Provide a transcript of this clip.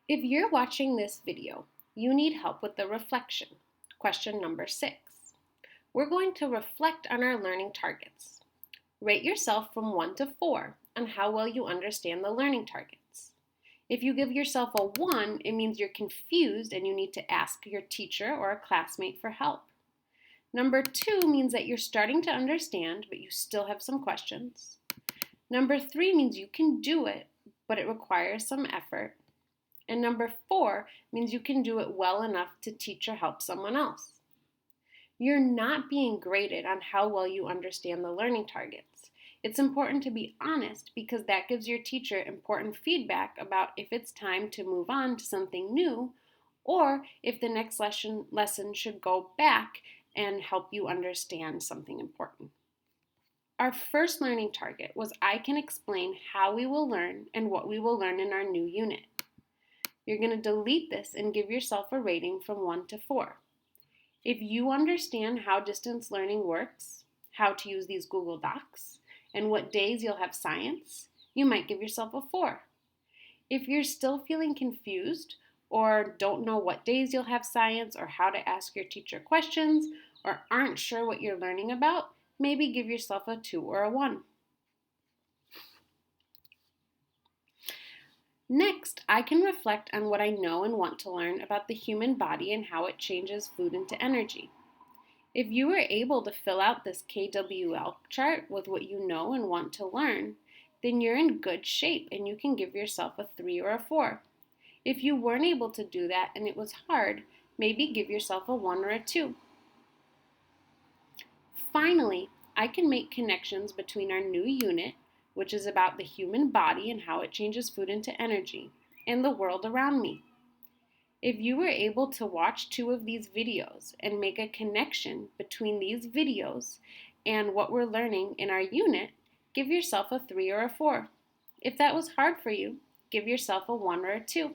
If you're watching this video, you need help with the reflection. Question number 6. We're going to reflect on our learning targets. Rate yourself from 1 to 4 on how well you understand the learning targets. If you give yourself a 1, it means you're confused and you need to ask your teacher or a classmate for help. Number 2 means that you're starting to understand, but you still have some questions. Number 3 means you can do it, but it requires some effort. And number 4 means you can do it well enough to teach or help someone else. You're not being graded on how well you understand the learning targets. It's important to be honest because that gives your teacher important feedback about if it's time to move on to something new or if the next lesson should go back and help you understand something important. Our first learning target was I can explain how we will learn and what we will learn in our new unit. You're going to delete this and give yourself a rating from 1 to 4. If you understand how distance learning works, how to use these Google Docs, and what days you'll have science, you might give yourself a 4. If you're still feeling confused or don't know what days you'll have science or how to ask your teacher questions or aren't sure what you're learning about, maybe give yourself a 2 or a 1. Next, I can reflect on what I know and want to learn about the human body and how it changes food into energy. If you were able to fill out this KWL chart with what you know and want to learn, then you're in good shape and you can give yourself a 3 or a 4. If you weren't able to do that and it was hard, maybe give yourself a 1 or a 2. Finally, I can make connections between our new unit, which is about the human body and how it changes food into energy, and the world around me. If you were able to watch 2 of these videos and make a connection between these videos and what we're learning in our unit, give yourself a 3 or a 4. If that was hard for you, give yourself a 1 or a 2.